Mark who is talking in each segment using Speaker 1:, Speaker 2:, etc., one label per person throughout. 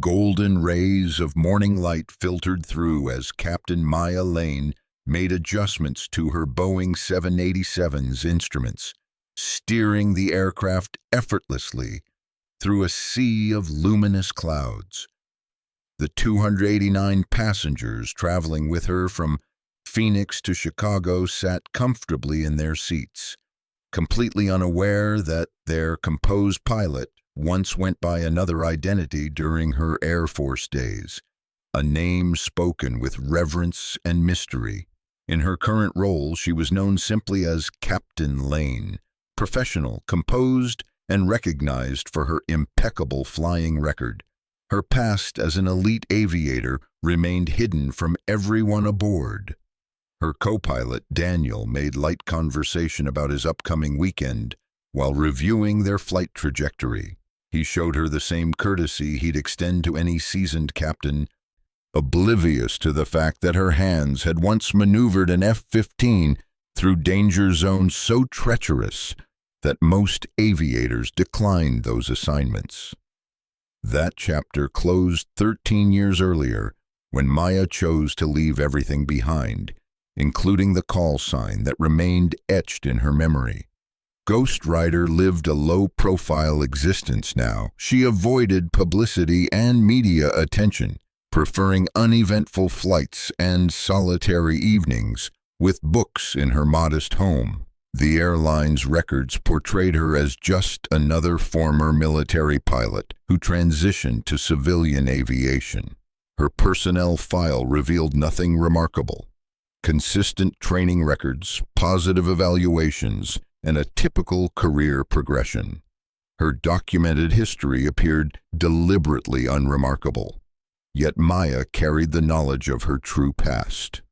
Speaker 1: Golden rays of morning light filtered through as Captain Maya Lane made adjustments to her Boeing 787's instruments, steering the aircraft effortlessly through a sea of luminous clouds. The 289 passengers traveling with her from Phoenix to Chicago sat comfortably in their seats, completely unaware that their composed pilot once went by another identity during her Air Force days, a name spoken with reverence and mystery. In her current role, she was known simply as Captain Lane, professional, composed, and recognized for her impeccable flying record. Her past as an elite aviator remained hidden from everyone aboard. Her co-pilot, Daniel, made light conversation about his upcoming weekend while reviewing their flight trajectory. He showed her the same courtesy he'd extend to any seasoned captain, oblivious to the fact that her hands had once maneuvered an F-15 through danger zones so treacherous that most aviators declined those assignments. That chapter closed 13 years earlier when Maya chose to leave everything behind, including the call sign that remained etched in her memory. Ghost Rider lived a low-profile existence now. She avoided publicity and media attention, preferring uneventful flights and solitary evenings with books in her modest home. The airline's records portrayed her as just another former military pilot who transitioned to civilian aviation. Her personnel file revealed nothing remarkable. Consistent training records, positive evaluations, and a typical career progression. Her documented history appeared deliberately unremarkable, yet Maya carried the knowledge of her true past.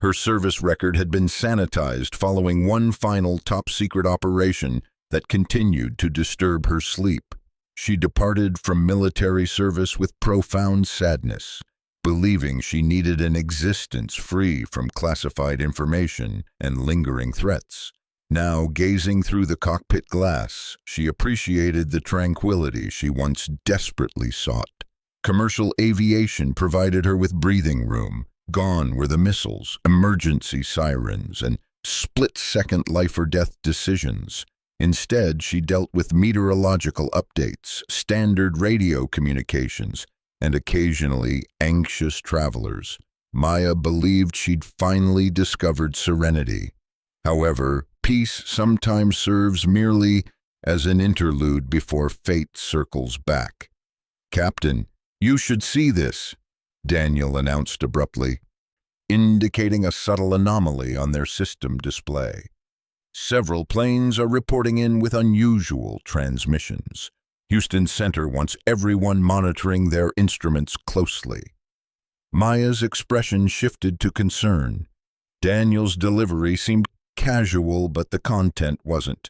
Speaker 1: Her service record had been sanitized following one final top-secret operation that continued to disturb her sleep. She departed from military service with profound sadness, believing she needed an existence free from classified information and lingering threats. Now, gazing through the cockpit glass, she appreciated the tranquility she once desperately sought. Commercial aviation provided her with breathing room. Gone were the missiles, emergency sirens, and split-second life-or-death decisions. Instead, she dealt with meteorological updates, standard radio communications, and occasionally anxious travelers. Maya believed she'd finally discovered serenity. However, peace sometimes serves merely as an interlude before fate circles back. "Captain, you should see this," Daniel announced abruptly, indicating a subtle anomaly on their system display. "Several planes are reporting in with unusual transmissions. Houston Center wants everyone monitoring their instruments closely." Maya's expression shifted to concern. Daniel's delivery seemed casual, but the content wasn't.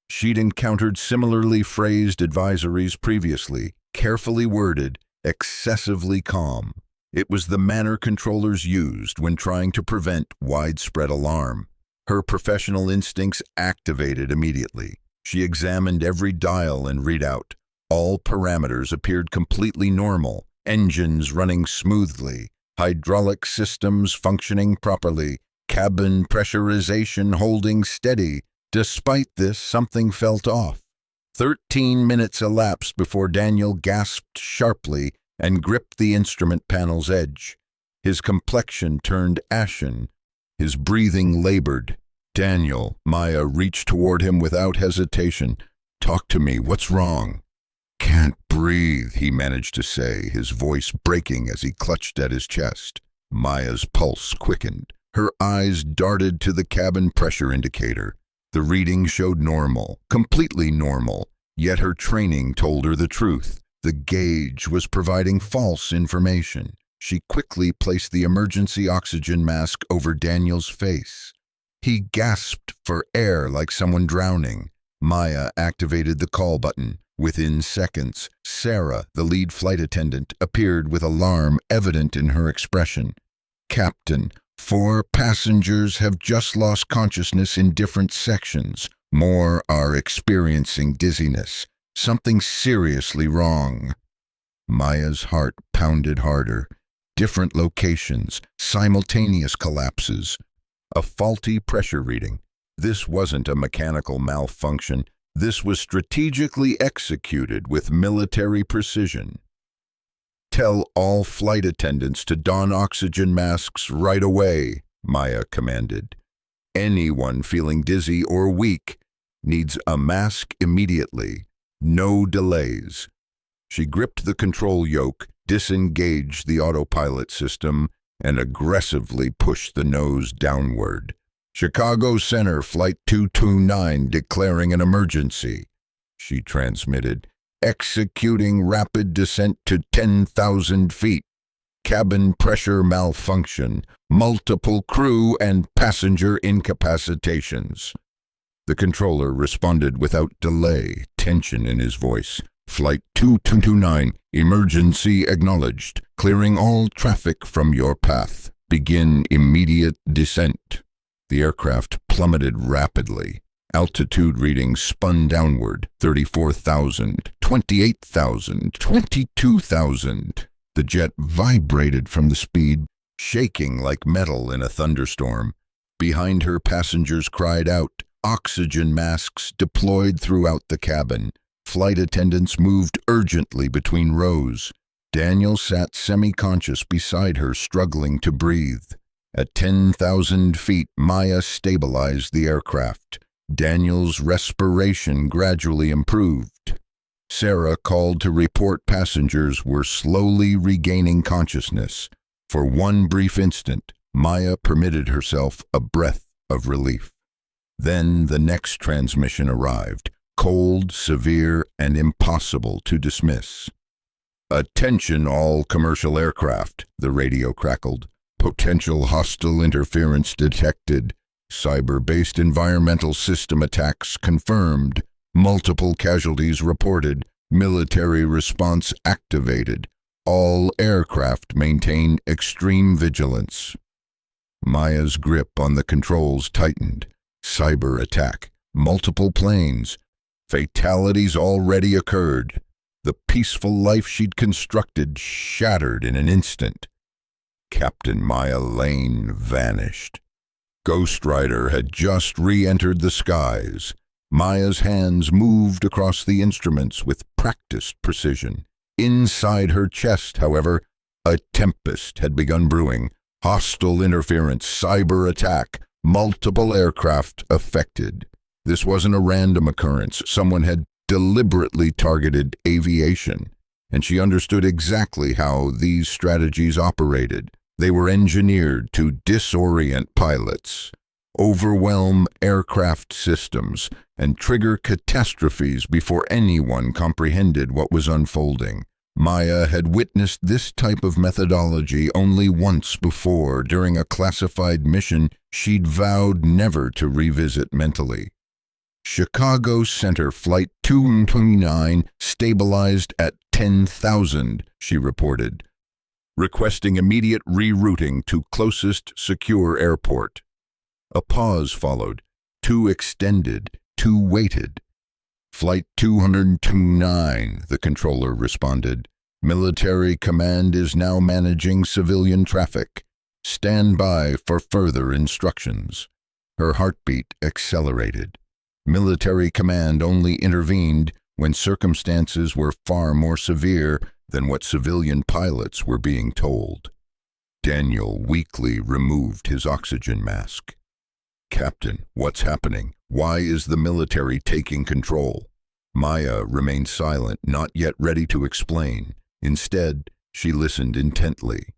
Speaker 1: She'd encountered similarly phrased advisories previously, carefully worded, excessively calm. It was the manner controllers used when trying to prevent widespread alarm. Her professional instincts activated immediately. She examined every dial and readout. All parameters appeared completely normal, engines running smoothly, hydraulic systems functioning properly, cabin pressurization holding steady. Despite this, something felt off. 13 minutes elapsed before Daniel gasped sharply and gripped the instrument panel's edge. His complexion turned ashen, his breathing labored. "Daniel," Maya reached toward him without hesitation. "Talk to me, what's wrong?" "Can't breathe," he managed to say, his voice breaking as he clutched at his chest. Maya's pulse quickened. Her eyes darted to the cabin pressure indicator. The reading showed normal, completely normal, yet her training told her the truth. The gauge was providing false information. She quickly placed the emergency oxygen mask over Daniel's face. He gasped for air like someone drowning. Maya activated the call button. Within seconds, Sarah, the lead flight attendant, appeared with alarm evident in her expression. "Captain, 4 passengers have just lost consciousness in different sections. More are experiencing dizziness. Something seriously wrong." Maya's heart pounded harder. Different locations, simultaneous collapses, a faulty pressure reading. This wasn't a mechanical malfunction. This was strategically executed with military precision. "Tell all flight attendants to don oxygen masks right away," Maya commanded. "Anyone feeling dizzy or weak needs a mask immediately. No delays." She gripped the control yoke, disengaged the autopilot system, and aggressively pushed the nose downward. "Chicago Center, Flight 229 declaring an emergency," she transmitted. "Executing rapid descent to 10,000 feet. Cabin pressure malfunction. Multiple crew and passenger incapacitations." The controller responded without delay, tension in his voice. "Flight 229, emergency acknowledged. Clearing all traffic from your path. Begin immediate descent." The aircraft plummeted rapidly. Altitude readings spun downward, 34,000, 28,000, 22,000. The jet vibrated from the speed, shaking like metal in a thunderstorm. Behind her, passengers cried out. Oxygen masks deployed throughout the cabin. Flight attendants moved urgently between rows. Daniel sat semi-conscious beside her, struggling to breathe. At 10,000 feet, Maya stabilized the aircraft. Daniel's respiration gradually improved. Sarah called to report passengers were slowly regaining consciousness. For one brief instant, Maya permitted herself a breath of relief. Then the next transmission arrived, cold, severe, and impossible to dismiss. "Attention all commercial aircraft," the radio crackled. "Potential hostile interference detected. Cyber-based environmental system attacks confirmed. Multiple casualties reported. Military response activated. All aircraft maintain extreme vigilance." Maya's grip on the controls tightened. Cyber attack. Multiple planes. Fatalities already occurred. The peaceful life she'd constructed shattered in an instant. Captain Maya Lane vanished. Ghost Rider had just re-entered the skies. Maya's hands moved across the instruments with practiced precision. Inside her chest, however, a tempest had begun brewing. Hostile interference, cyber attack, multiple aircraft affected. This wasn't a random occurrence. Someone had deliberately targeted aviation, and she understood exactly how these strategies operated. They were engineered to disorient pilots, overwhelm aircraft systems, and trigger catastrophes before anyone comprehended what was unfolding. Maya had witnessed this type of methodology only once before during a classified mission she'd vowed never to revisit mentally. "Chicago Center Flight 229 stabilized at 10,000, she reported, requesting immediate rerouting to closest secure airport. A pause followed, too extended, too weighted. "Flight 229, the controller responded. "Military command is now managing civilian traffic. Stand by for further instructions." Her heartbeat accelerated. Military command only intervened when circumstances were far more severe than what civilian pilots were being told. Daniel weakly removed his oxygen mask. "Captain, what's happening? Why is the military taking control?" Maya remained silent, not yet ready to explain. Instead, she listened intently.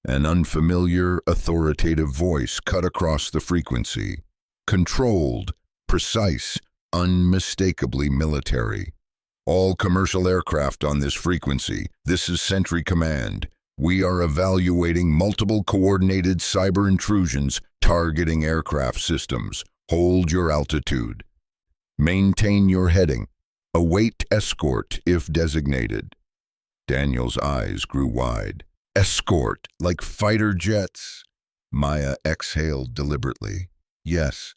Speaker 1: An unfamiliar, authoritative voice cut across the frequency. Controlled, precise, unmistakably military. "All commercial aircraft on this frequency. This is Sentry Command. We are evaluating multiple coordinated cyber intrusions targeting aircraft systems. Hold your altitude. Maintain your heading. Await escort if designated." Daniel's eyes grew wide. "Escort, like fighter jets?" Maya exhaled deliberately. "Yes."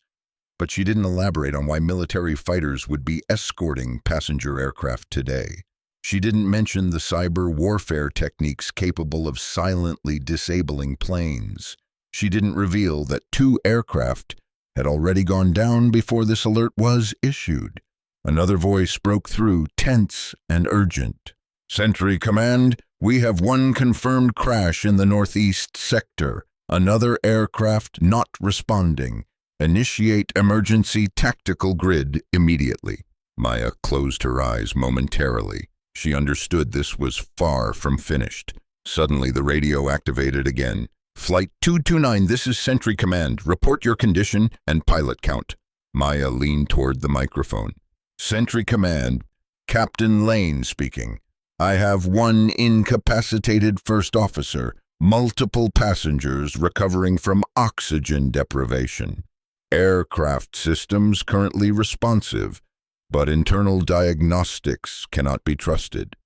Speaker 1: But she didn't elaborate on why military fighters would be escorting passenger aircraft today. She didn't mention the cyber warfare techniques capable of silently disabling planes. She didn't reveal that 2 aircraft had already gone down before this alert was issued. Another voice broke through, tense and urgent. "Sentry Command, we have 1 confirmed crash in the northeast sector. Another aircraft not responding. Initiate emergency tactical grid immediately." Maya closed her eyes momentarily. She understood this was far from finished. Suddenly the radio activated again. "Flight 229, this is Sentry Command. Report your condition and pilot count." Maya leaned toward the microphone. "Sentry Command, Captain Lane speaking. I have 1 incapacitated first officer, multiple passengers recovering from oxygen deprivation. Aircraft systems currently responsive, but internal diagnostics cannot be trusted."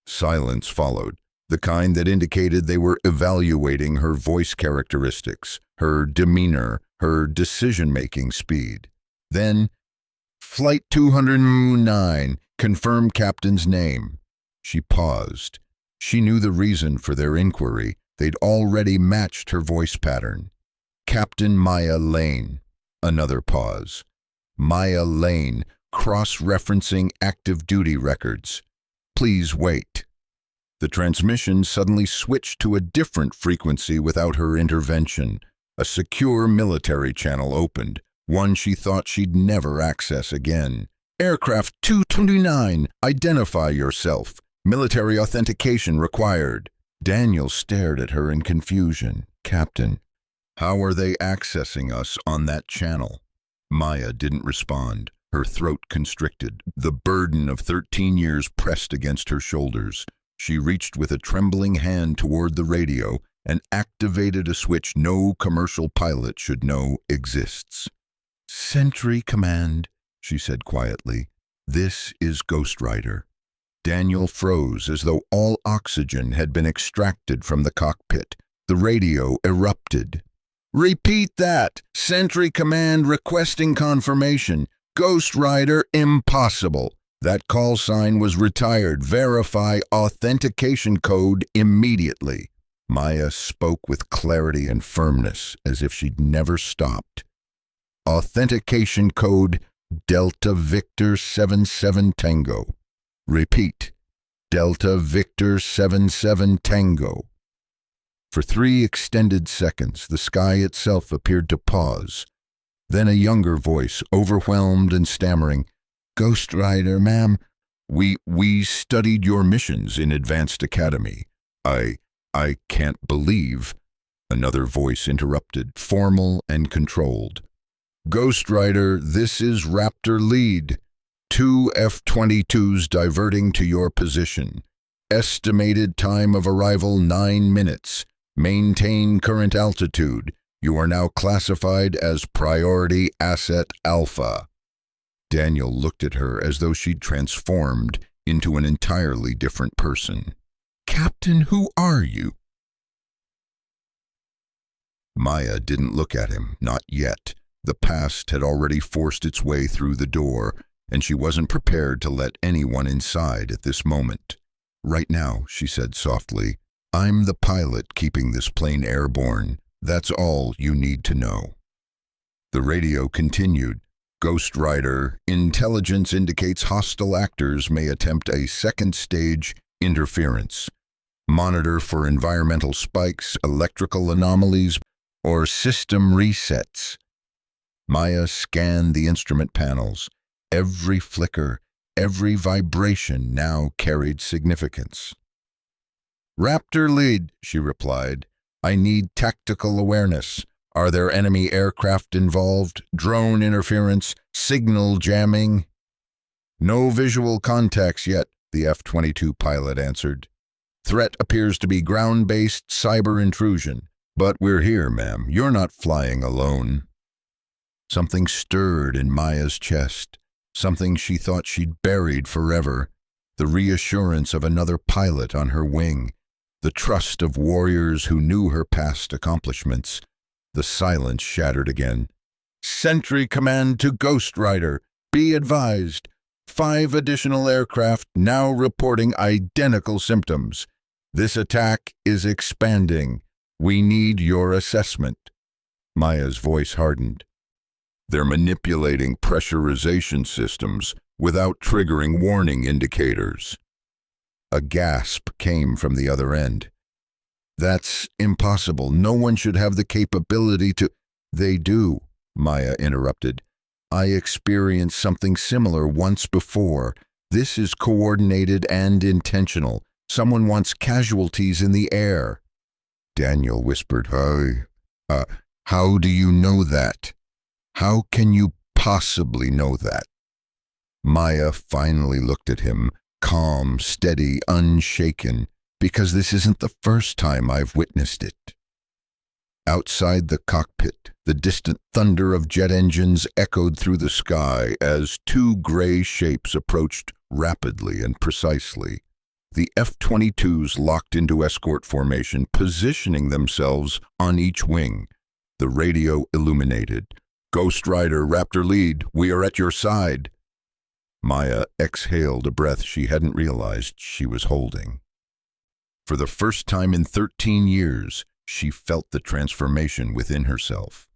Speaker 1: Silence followed, the kind that indicated they were evaluating her voice characteristics, her demeanor, her decision-making speed. Then, "Flight 209, confirm captain's name." She paused. She knew the reason for their inquiry. They'd already matched her voice pattern. "Captain Maya Lane." Another pause. "Maya Lane, cross-referencing active duty records. Please wait." The transmission suddenly switched to a different frequency without her intervention. A secure military channel opened, one she thought she'd never access again. "Aircraft 229, identify yourself. Military authentication required." Daniel stared at her in confusion. "Captain, how are they accessing us on that channel?" Maya didn't respond. Her throat constricted. The burden of 13 years pressed against her shoulders. She reached with a trembling hand toward the radio and activated a switch no commercial pilot should know exists. "Sentry Command," she said quietly. "This is Ghost Rider." Daniel froze as though all oxygen had been extracted from the cockpit. The radio erupted. "Repeat that! Sentry Command requesting confirmation. Ghost Rider impossible. That call sign was retired. Verify authentication code immediately." Maya spoke with clarity and firmness, as if she'd never stopped. "Authentication code Delta Victor 77 Tango. Repeat, Delta Victor 77 Tango." For 3 extended seconds, the sky itself appeared to pause. Then a younger voice, overwhelmed and stammering, "Ghost Rider, ma'am, we studied your missions in Advanced Academy. I can't believe." Another voice interrupted, formal and controlled. "Ghost Rider, this is Raptor Lead. 2 F-22s diverting to your position. Estimated time of arrival 9 minutes. Maintain current altitude. You are now classified as Priority Asset Alpha." Daniel looked at her as though she'd transformed into an entirely different person. "Captain, who are you?" Maya didn't look at him, not yet. The past had already forced its way through the door, and she wasn't prepared to let anyone inside at this moment. "Right now," she said softly, "I'm the pilot keeping this plane airborne. That's all you need to know." The radio continued. "Ghost Rider, intelligence indicates hostile actors may attempt a second-stage interference. Monitor for environmental spikes, electrical anomalies, or system resets." Maya scanned the instrument panels. Every flicker, every vibration now carried significance. "Raptor Lead," she replied. "I need tactical awareness. Are there enemy aircraft involved? Drone interference? Signal jamming?" "No visual contacts yet," the F-22 pilot answered. "Threat appears to be ground-based cyber intrusion. But we're here, ma'am. You're not flying alone." Something stirred in Maya's chest, something she thought she'd buried forever. The reassurance of another pilot on her wing, the trust of warriors who knew her past accomplishments. The silence shattered again. "Sentry Command to Ghost Rider. Be advised, 5 additional aircraft now reporting identical symptoms. This attack is expanding. We need your assessment. Maya's voice hardened. They're manipulating pressurization systems without triggering warning indicators. A gasp came from the other end. That's impossible. No one should have the capability to— They do, Maya interrupted. I experienced something similar once before. This is coordinated and intentional. Someone wants casualties in the air. Daniel whispered, how do you know that? How can you possibly know that? Maya finally looked at him, calm, steady, unshaken, because this isn't the first time I've witnessed it. Outside the cockpit, the distant thunder of jet engines echoed through the sky as 2 gray shapes approached rapidly and precisely. The F-22s locked into escort formation, positioning themselves on each wing. The radio illuminated. Ghost Rider, Raptor Lead, we are at your side. Maya exhaled a breath she hadn't realized she was holding. For the first time in 13 years, she felt the transformation within herself.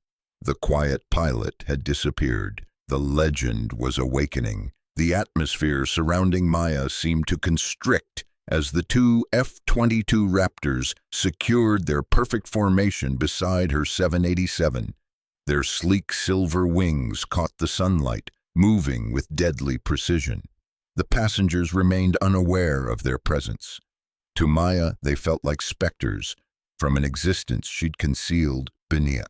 Speaker 1: The quiet pilot had disappeared. The legend was awakening. The atmosphere surrounding Maya seemed to constrict as the 2 F-22 Raptors secured their perfect formation beside her 787. Their sleek silver wings caught the sunlight, moving with deadly precision. The passengers remained unaware of their presence. To Maya, they felt like specters from an existence she'd concealed beneath.